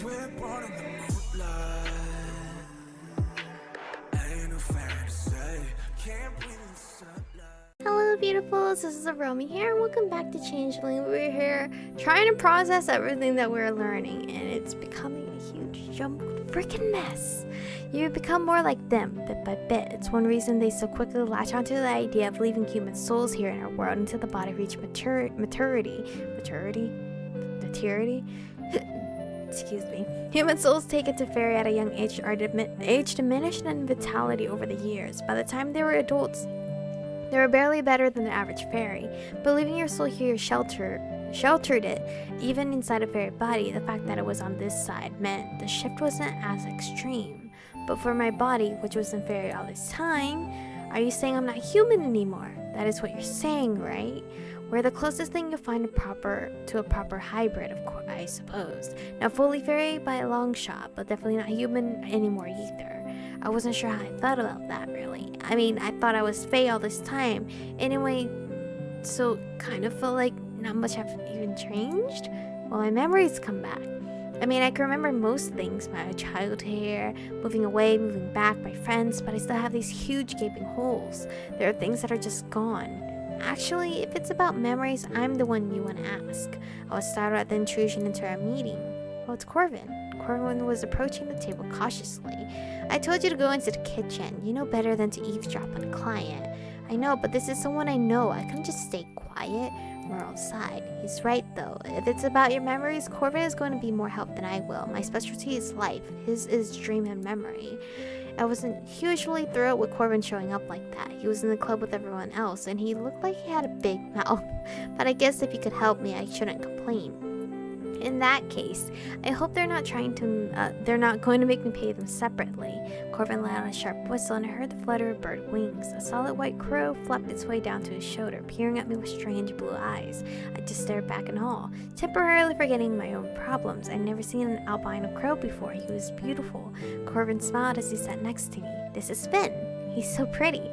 We're born in the moonlight. Ain't no fair to say. Can't breathe in the sunlight. Hello beautifuls, this is Aromie here and welcome back to Changeling. We're here trying to process everything that we're learning and it's becoming a huge jump freaking mess. You become more like them bit by bit. It's one reason they so quickly latch onto the idea of leaving human souls here in our world until the body reach maturity. Excuse me. Human souls taken to fairy at a young age are age diminished in vitality over the years. By the time they were adults, they were barely better than the average fairy. But leaving your soul here sheltered it, even inside a fairy body. The fact that it was on this side meant the shift wasn't as extreme. But for my body, which was in fairy all this time, are you saying I'm not human anymore? That is what you're saying, right? We're the closest thing you'll find to a proper hybrid, of course, I suppose. Not fully fairy by a long shot, but definitely not human anymore either. I wasn't sure how I thought about that, really. I mean, I thought I was Fae all this time. Anyway, so kind of felt like not much have even changed. Well, my memories come back. I mean, I can remember most things, my childhood hair, moving away, moving back, my friends, but I still have these huge gaping holes. There are things that are just gone. Actually, if it's about memories, I'm the one you want to ask. I was startled at the intrusion into our meeting. Oh, it's Corvin. Corvin was approaching the table cautiously. I told you to go into the kitchen. You know better than to eavesdrop on a client. I know, but this is someone I know. I couldn't just stay quiet. Merle sighed. He's right, though. If it's about your memories, Corvin is going to be more help than I will. My specialty is life. His is dream and memory. I wasn't hugely thrilled with Corvin showing up like that. He was in the club with everyone else, and he looked like he had a big mouth. But I guess if he could help me, I shouldn't complain. In that case, I hope they're not going to make me pay them separately. Corvin let out a sharp whistle and I heard the flutter of bird wings. A solid white crow flapped its way down to his shoulder, peering at me with strange blue eyes. I just stared back in awe, temporarily forgetting my own problems. I'd never seen an albino crow before. He was beautiful. Corvin smiled as he sat next to me. This is Finn. He's so pretty.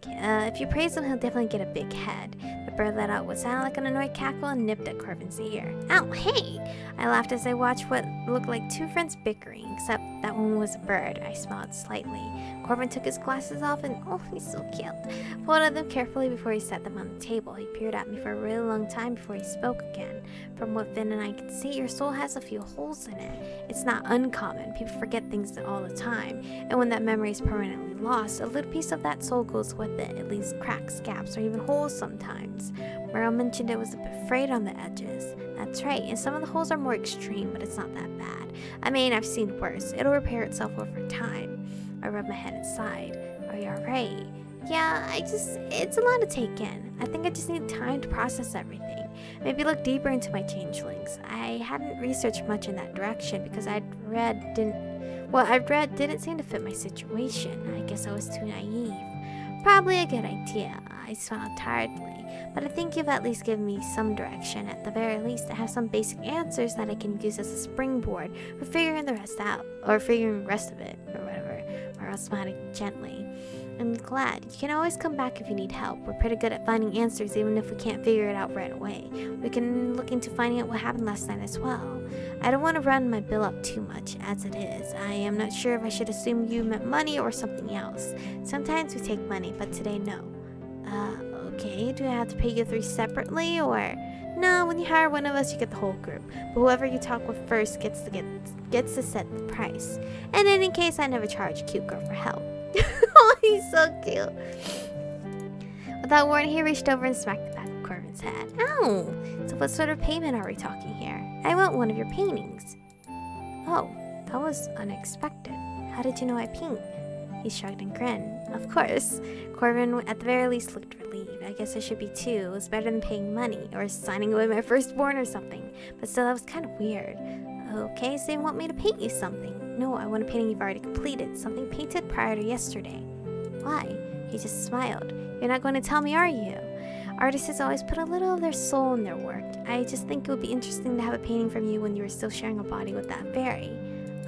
If you praise him, he'll definitely get a big head. The bird let out what sounded like an annoyed cackle and nipped at Corvin's ear. Ow, hey! I laughed as I watched what looked like two friends bickering, except that one was a bird. I smiled slightly. Corvin took his glasses off and, oh, he's so cute. Folded them carefully before he set them on the table. He peered at me for a really long time before he spoke again. From what Finn and I could see, your soul has a few holes in it. It's not uncommon. People forget things all the time. And when that memory is permanently lost, a little piece of that soul goes with it. It leaves cracks, gaps, or even holes sometimes. Merle mentioned it was a bit frayed on the edges. That's right, and some of the holes are more extreme, but it's not that bad. I mean, I've seen worse. It'll repair itself over time. I rubbed my head and sighed. Are you alright? Yeah, it's a lot to take in. I think I just need time to process everything. Maybe look deeper into my changelings. I hadn't researched much in that direction because I'd read didn't seem to fit my situation. I guess I was too naive. Probably a good idea. I smiled tiredly, but I think you've at least given me some direction. At the very least, I have some basic answers that I can use as a springboard for figuring the rest out, or figuring the rest of it, or whatever. Merle smiled gently. I'm glad. You can always come back if you need help. We're pretty good at finding answers even if we can't figure it out right away. We can look into finding out what happened last night as well. I don't want to run my bill up too much as it is. I am not sure if I should assume you meant money or something else. Sometimes we take money, but today no. Okay. Do I have to pay you three separately or... No, when you hire one of us, you get the whole group. But whoever you talk with first gets to set the price. And in any case, I never charge a cute girl for help. Oh, he's so cute. Without warning, he reached over and smacked the back of Corvin's head. Ow! So what sort of payment are we talking here? I want one of your paintings. Oh, that was unexpected. How did you know I paint? He shrugged and grinned. Of course. Corvin, at the very least, looked relieved. I guess I should be too. It was better than paying money or signing away my firstborn or something. But still, that was kind of weird. Okay, so you want me to paint you something? No, I want a painting you've already completed. Something painted prior to yesterday. Why? He just smiled. You're not going to tell me, are you? Artists always put a little of their soul in their work. I just think it would be interesting to have a painting from you when you were still sharing a body with that fairy.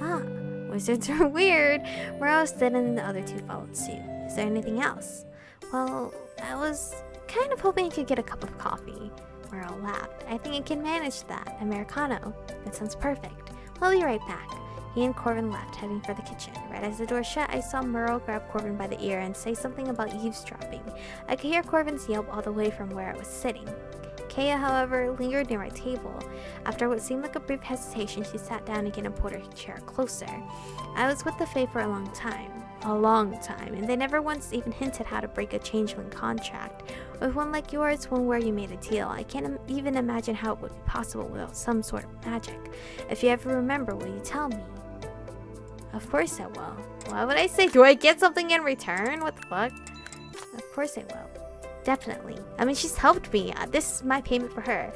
Ah, wizards are weird. Morose did and the other two followed suit. Is there anything else? Well, I was kind of hoping I could get a cup of coffee. Merle laughed. I think I can manage that. Americano. That sounds perfect. I'll be right back. He and Corbin left, heading for the kitchen. Right as the door shut, I saw Merle grab Corbin by the ear and say something about eavesdropping. I could hear Corbin's yelp all the way from where I was sitting. Kaya, however, lingered near my table. After what seemed like a brief hesitation, she sat down again and pulled her chair closer. I was with the Fae for a long time, and they never once even hinted how to break a Changeling contract. With one like yours, one where you made a deal, I can't even imagine how it would be possible without some sort of magic. If you ever remember, will you tell me? Of course I will. Why would I say, do I get something in return? What the fuck? Of course I will. Definitely. I mean, she's helped me. This is my payment for her.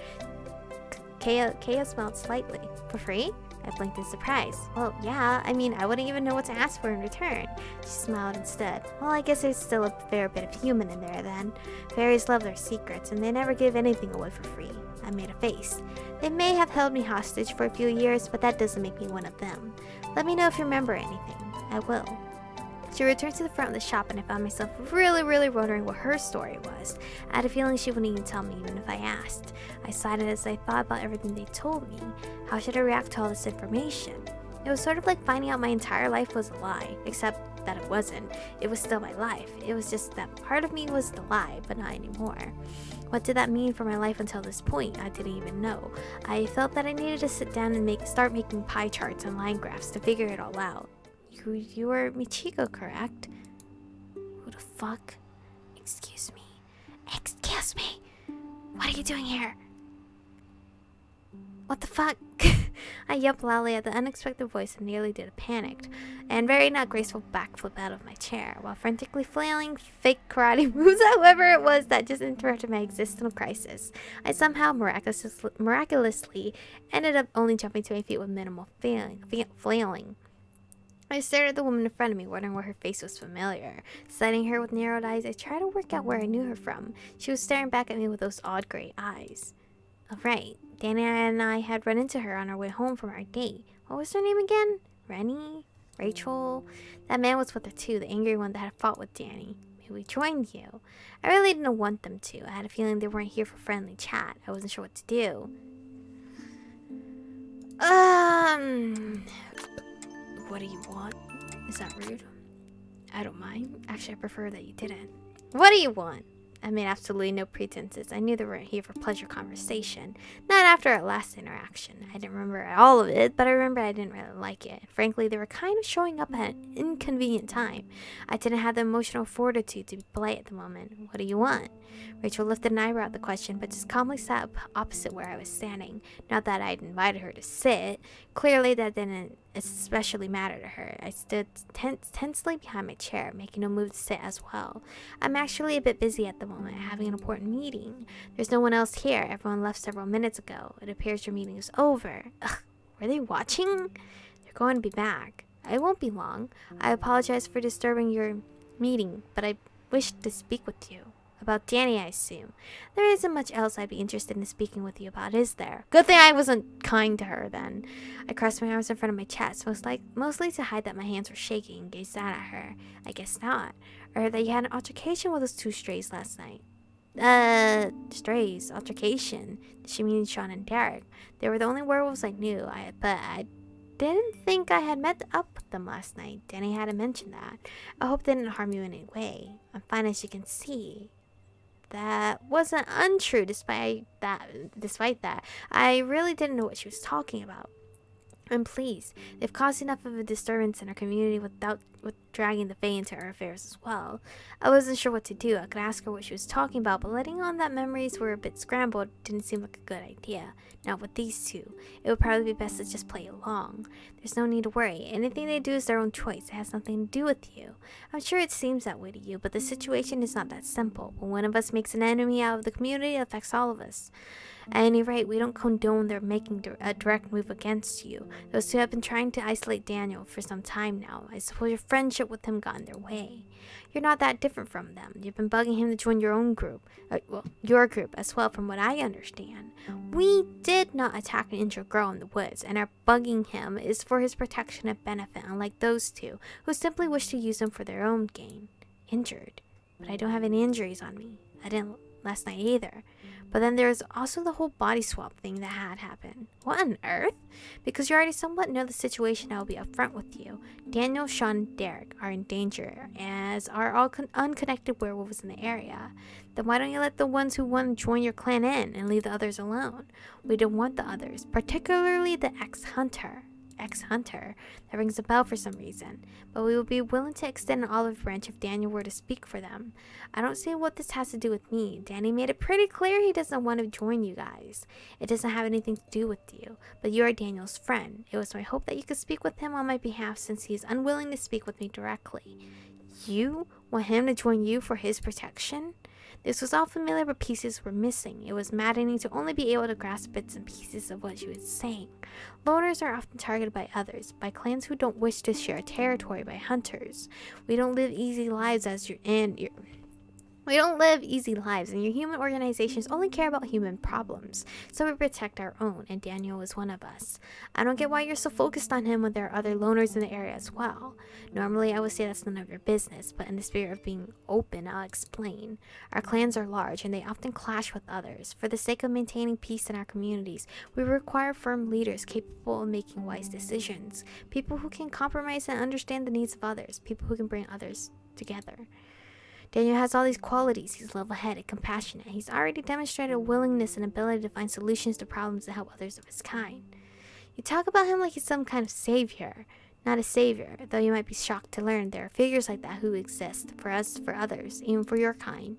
Kaya smiled slightly. For free? I blinked in surprise. Well, yeah. I mean, I wouldn't even know what to ask for in return. She smiled instead. Well, I guess there's still a fair bit of human in there then. Fairies love their secrets, and they never give anything away for free. I made a face. They may have held me hostage for a few years, but that doesn't make me one of them. Let me know if you remember anything. I will. She returned to the front of the shop, and I found myself really wondering what her story was. I had a feeling she wouldn't even tell me even if I asked. I sighed as I thought about everything they told me. How should I react to all this information? It was sort of like finding out my entire life was a lie, except that it wasn't. It was still my life. It was just that part of me was the lie, but not anymore. What did that mean for my life until this point? I didn't even know. I felt that I needed to sit down and start making pie charts and line graphs to figure it all out. You are Michiko, correct? Who the fuck? Excuse me. Excuse me. What are you doing here? What the fuck? I yelped loudly at the unexpected voice and nearly did a panicked and very not graceful backflip out of my chair while frantically flailing fake karate moves, however it was that just interrupted my existential crisis. I somehow miraculously ended up only jumping to my feet with minimal flailing. I stared at the woman in front of me, wondering where her face was familiar. Studying her with narrowed eyes, I tried to work out where I knew her from. She was staring back at me with those odd gray eyes. Oh, right. Danny and I had run into her on our way home from our date. What was her name again? Rennie? Rachel? That man was with her too, the angry one that had fought with Danny. Maybe we joined you. I really didn't want them to. I had a feeling they weren't here for friendly chat. I wasn't sure what to do. What do you want? Is that rude? I don't mind. Actually, I prefer that you didn't. What do you want? I made absolutely no pretenses. I knew they weren't here for pleasure conversation. Not after our last interaction. I didn't remember all of it, but I remember I didn't really like it. Frankly, they were kind of showing up at an inconvenient time. I didn't have the emotional fortitude to be polite at the moment. What do you want? Rachel lifted an eyebrow at the question, but just calmly sat up opposite where I was standing. Not that I'd invited her to sit. Clearly, that didn't especially matter to her. I stood tensely behind my chair, making no move to sit as well. I'm actually a bit busy at the moment, having an important meeting. There's no one else here. Everyone left several minutes ago. It appears your meeting is over. Ugh, were they watching? They're going to be back. I won't be long. I apologize for disturbing your meeting, but I wish to speak with you. About Danny, I assume. There isn't much else I'd be interested in speaking with you about, is there? Good thing I wasn't kind to her then. I crossed my arms in front of my chest, mostly to hide that my hands were shaking, and gazed down at her. I guess not. I heard that you had an altercation with those two strays last night. Strays? Altercation? She means Sean and Derek. They were the only werewolves I knew, but I didn't think I had met up with them last night. Danny hadn't mentioned that. I hope they didn't harm you in any way. I'm fine, as you can see. That wasn't untrue despite that. I really didn't know what she was talking about. And please, they've caused enough of a disturbance in our community with dragging the Fae into our affairs as well. I wasn't sure what to do. I could ask her what she was talking about, but letting on that memories were a bit scrambled didn't seem like a good idea. Not with these two. It would probably be best to just play along. There's no need to worry. Anything they do is their own choice. It has nothing to do with you. I'm sure it seems that way to you, but the situation is not that simple. When one of us makes an enemy out of the community, it affects all of us. At any rate, we don't condone their making a direct move against you. Those two have been trying to isolate Daniel for some time now. I suppose your friendship with him got in their way. You're not that different from them. You've been bugging him to join your own group. Your group as well, from what I understand. We did not attack an injured girl in the woods, and our bugging him is for his protection and benefit, unlike those two, who simply wish to use him for their own gain. Injured? But I don't have any injuries on me. I didn't last night either. But then there's also the whole body swap thing that had happened. What on earth? Because you already somewhat know the situation, I will be upfront with you. Daniel, Sean, and Derek are in danger, as are all unconnected werewolves in the area. Then why don't you let the ones who want to join your clan in and leave the others alone? We don't want the others, particularly the ex-hunter. That rings a bell for some reason, but we will be willing to extend an olive branch if Daniel were to speak for them. I don't see what this has to do with me. Danny made it pretty clear he doesn't want to join you guys. It doesn't have anything to do with you, but you are Daniel's friend. It was my hope that you could speak with him on my behalf since he is unwilling to speak with me directly. You want him to join you for his protection? This was all familiar, but pieces were missing. It was maddening to only be able to grasp bits and pieces of what she was saying. Loners are often targeted by others, by clans who don't wish to share territory, by hunters. We don't live easy lives We don't live easy lives, and your human organizations only care about human problems, so we protect our own, and Daniel is one of us. I don't get why you're so focused on him when there are other loners in the area as well. Normally, I would say that's none of your business, but in the spirit of being open, I'll explain. Our clans are large, and they often clash with others. For the sake of maintaining peace in our communities, we require firm leaders capable of making wise decisions, people who can compromise and understand the needs of others, people who can bring others together. Daniel has all these qualities. He's level-headed, compassionate. He's already demonstrated a willingness and ability to find solutions to problems and help others of his kind. You talk about him like he's some kind of savior. Not a savior, though you might be shocked to learn there are figures like that who exist, for us, for others, even for your kind.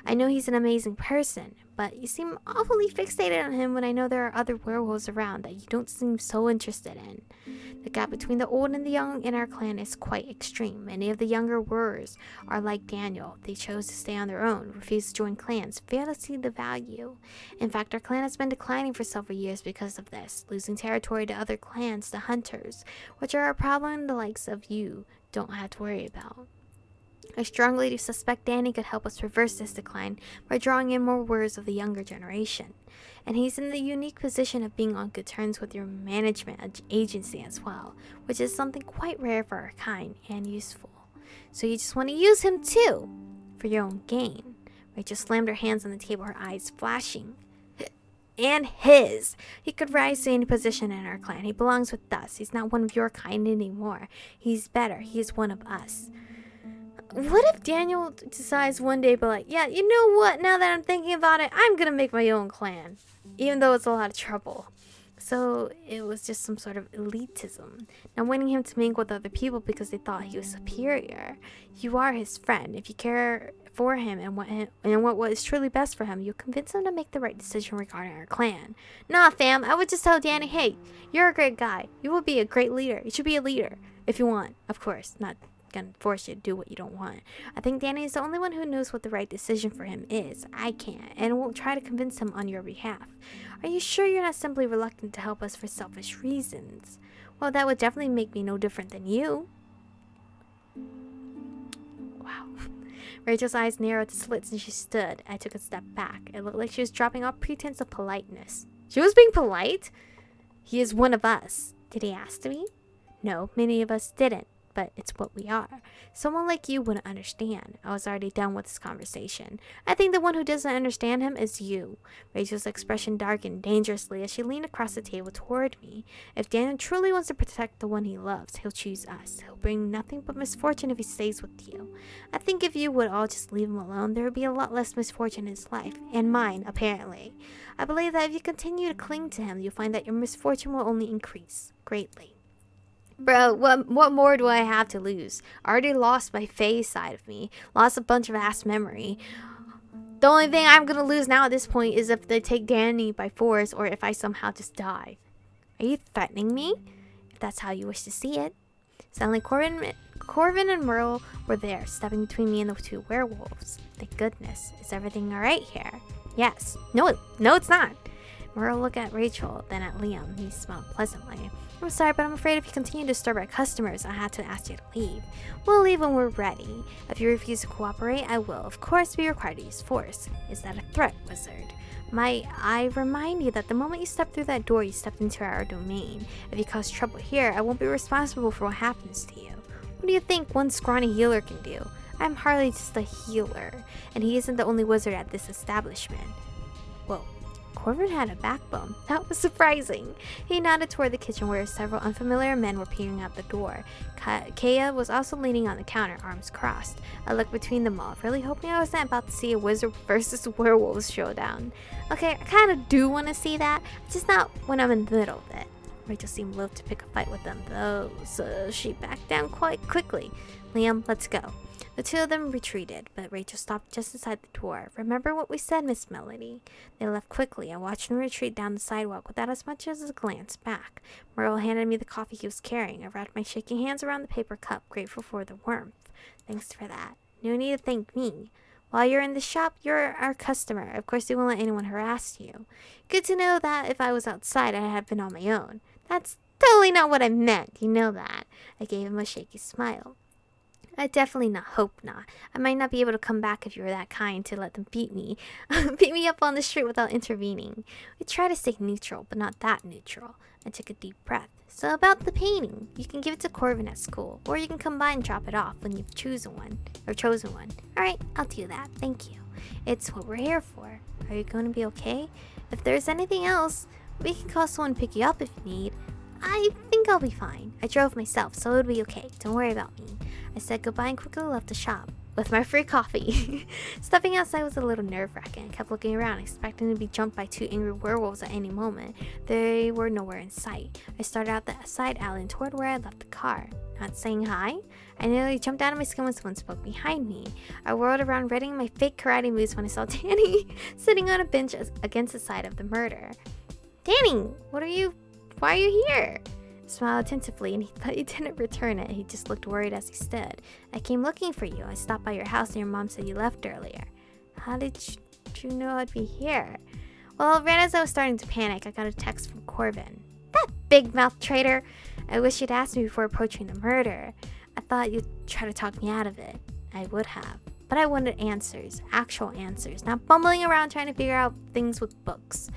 I know he's an amazing person, but you seem awfully fixated on him when I know there are other werewolves around that you don't seem so interested in. The gap between the old and the young in our clan is quite extreme. Many of the younger warriors are like Daniel. They chose to stay on their own, refuse to join clans, fail to see the value. In fact, our clan has been declining for several years because of this, losing territory to other clans, the hunters, which are a problem the likes of you don't have to worry about. I strongly suspect Danny could help us reverse this decline by drawing in more warriors of the younger generation. And he's in the unique position of being on good terms with your management agency as well, which is something quite rare for our kind and useful. So you just want to use him too, for your own gain. Rachel slammed her hands on the table, her eyes flashing. And his. He could rise to any position in our clan. He belongs with us. He's not one of your kind anymore. He's better. He is one of us. What if Daniel decides one day, but like, yeah, you know what? Now that I'm thinking about it, I'm gonna make my own clan, even though it's a lot of trouble. So it was just some sort of elitism. Now wanting him to mingle with other people because they thought he was superior. You are his friend. If you care for him and what was truly best for him, you'll convince him to make the right decision regarding our clan. Nah, fam. I would just tell Danny, hey, you're a great guy. You will be a great leader. You should be a leader if you want, of course, not gonna force you to do what you don't want. I think Danny is the only one who knows what the right decision for him is. I can't, and won't try to convince him on your behalf. Are you sure you're not simply reluctant to help us for selfish reasons? Well, that would definitely make me no different than you. Wow. Rachel's eyes narrowed to slits and she stood. I took a step back. It looked like she was dropping off pretense of politeness. She was being polite? He is one of us. Did he ask me? No, many of us didn't. But it's what we are. Someone like you wouldn't understand. I was already done with this conversation. I think the one who doesn't understand him is you. Rachel's expression darkened dangerously as she leaned across the table toward me. If Daniel truly wants to protect the one he loves, he'll choose us. He'll bring nothing but misfortune if he stays with you. I think if you would all just leave him alone, there would be a lot less misfortune in his life. And mine, apparently. I believe that if you continue to cling to him, you'll find that your misfortune will only increase greatly. Bro, what more do I have to lose? I already lost my face side of me. Lost a bunch of ass memory. The only thing I'm gonna lose now at this point is if they take Danny by force or if I somehow just die. Are you threatening me? If that's how you wish to see it. Suddenly, Corvin and Merle were there, stepping between me and the two werewolves. Thank goodness. Is everything alright here? Yes. No, it's not. Merle looked at Rachel, then at Liam. He smiled pleasantly. I'm sorry, but I'm afraid if you continue to disturb our customers, I had to ask you to leave. We'll leave when we're ready. If you refuse to cooperate, I will, of course, be required to use force. Is that a threat, wizard? Might I remind you that the moment you stepped through that door, you stepped into our domain. If you cause trouble here, I won't be responsible for what happens to you. What do you think one scrawny healer can do? I'm hardly just a healer, and he isn't the only wizard at this establishment. Whoa. Corbin had a backbone. That was surprising. He nodded toward the kitchen where several unfamiliar men were peering out the door. Kaya was also leaning on the counter, arms crossed. I looked between them all, really hoping I wasn't about to see a wizard versus werewolves showdown. Okay, I kind of do want to see that, just not when I'm in the middle of it. Rachel seemed loath to pick a fight with them, though, so she backed down quite quickly. Liam, let's go. The two of them retreated, but Rachel stopped just inside the door. Remember what we said, Miss Melody? They left quickly. I watched them retreat down the sidewalk without as much as a glance back. Merle handed me the coffee he was carrying. I wrapped my shaking hands around the paper cup, grateful for the warmth. Thanks for that. No need to thank me. While you're in the shop, you're our customer. Of course, we won't let anyone harass you. Good to know that if I was outside, I had been on my own. That's totally not what I meant. You know that. I gave him a shaky smile. I definitely hope not. I might not be able to come back if you were that kind to let them beat me up on the street without intervening. We try to stay neutral, but not that neutral. I took a deep breath. So about the painting, you can give it to Corbin at school, or you can come by and drop it off when you've chosen one. Alright, I'll do that. Thank you. It's what we're here for. Are you going to be okay? If there's anything else, we can call someone to pick you up if you need. I think I'll be fine. I drove myself, so it'll be okay. Don't worry about me. I said goodbye and quickly left the shop with my free coffee. Stepping outside was a little nerve-wracking. I kept looking around, expecting to be jumped by two angry werewolves at any moment. They were nowhere in sight. I started out the side alley and toward where I left the car. Not saying hi? I nearly jumped out of my skin when someone spoke behind me. I whirled around, readying my fake karate moves when I saw Danny sitting on a bench against the side of the murder. Danny, why are you here? I smiled attentively, but he didn't return it. He just looked worried as he stood. I came looking for you. I stopped by your house and your mom said you left earlier. How did you know I'd be here? Well, right as I was starting to panic, I got a text from Corbin. That big-mouth traitor! I wish you'd asked me before approaching the murder. I thought you'd try to talk me out of it. I would have. But I wanted answers. Actual answers. Not bumbling around trying to figure out things with books.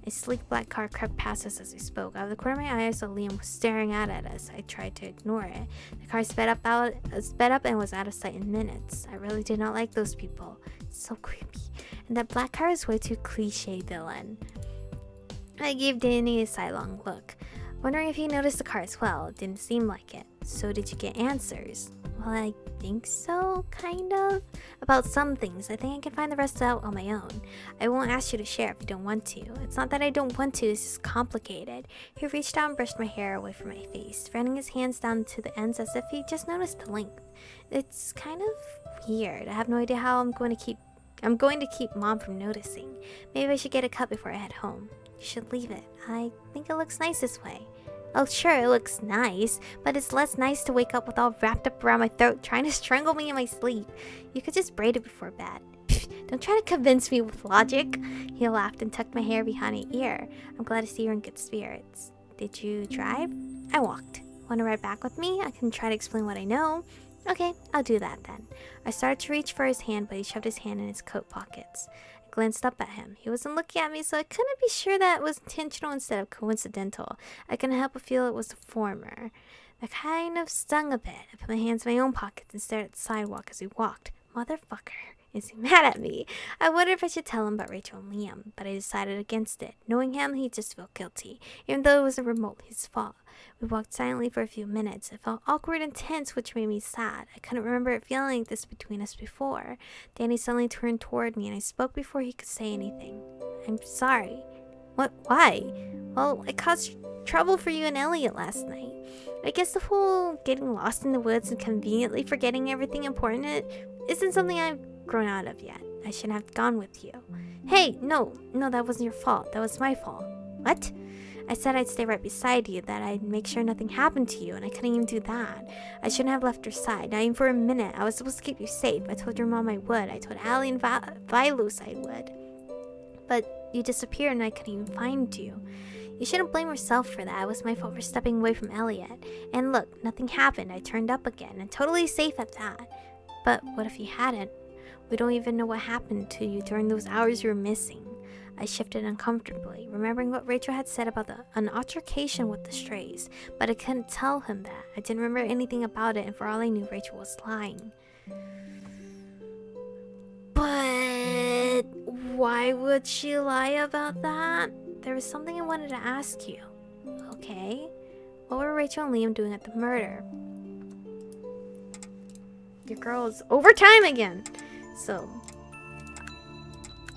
A sleek black car crept past us as I spoke. Out of the corner of my eye, I saw Liam was staring out at us. I tried to ignore it. The car sped up and was out of sight in minutes. I really did not like those people. So creepy. And that black car is way too cliche villain. I gave Danny a sidelong look, wondering if he noticed the car as well. It didn't seem like it. So did you get answers? Well, I think so, kind of. About some things. I think I can find the rest out on my own. I won't ask you to share if you don't want to. It's not that I don't want to, it's just complicated. He reached out and brushed my hair away from my face, running his hands down to the ends as if he just noticed the length. It's kind of weird. I have no idea how I'm going to keep Mom from noticing. Maybe I should get a cut before I head home. You should leave it. I think it looks nice this way. Oh, sure, it looks nice, but it's less nice to wake up with all wrapped up around my throat trying to strangle me in my sleep. You could just braid it before bed. Don't try to convince me with logic. He laughed and tucked my hair behind my ear. I'm glad to see you're in good spirits. Did you drive? I walked. Want to ride back with me? I can try to explain what I know. Okay, I'll do that then. I started to reach for his hand, but he shoved his hand in his coat pockets. I glanced up at him. He wasn't looking at me, so I couldn't be sure that it was intentional instead of coincidental. I couldn't help but feel it was the former. That kind of stung a bit. I put my hands in my own pockets and stared at the sidewalk as we walked. Motherfucker. Is he mad at me? I wondered if I should tell him about Rachel and Liam, but I decided against it. Knowing him, he'd just feel guilty, even though it wasn't remotely his fault. We walked silently for a few minutes. It felt awkward and tense, which made me sad. I couldn't remember it feeling like this between us before. Danny suddenly turned toward me, and I spoke before he could say anything. I'm sorry. What? Why? Well, I caused trouble for you and Elliot last night. I guess the whole getting lost in the woods and conveniently forgetting everything important isn't something I've grown out of yet. I shouldn't have gone with you. Hey, no, that wasn't your fault. That was my fault. What? I said I'd stay right beside you, that I'd make sure nothing happened to you, and I couldn't even do that. I shouldn't have left your side, not even for a minute. I was supposed to keep you safe. I told your mom I would. I told Allie and Vilus I would. But you disappeared and I couldn't even find you. You shouldn't blame yourself for that. It was my fault for stepping away from Elliot. And look, nothing happened. I turned up again, and totally safe at that. But what if you hadn't? We don't even know what happened to you during those hours you were missing. I shifted uncomfortably, remembering what Rachel had said about an altercation with the strays, but I couldn't tell him that. I didn't remember anything about it, and for all I knew, Rachel was lying. But Why would she lie about that? There was something I wanted to ask you. Okay. What were Rachel and Liam doing at the murder? Your girl's overtime again. So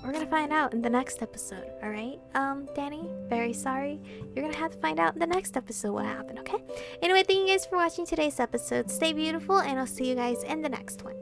we're gonna find out in the next episode, alright? Danny, very sorry. You're gonna have to find out in the next episode what happened, okay? Anyway, thank you guys for watching today's episode. Stay beautiful, and I'll see you guys in the next one.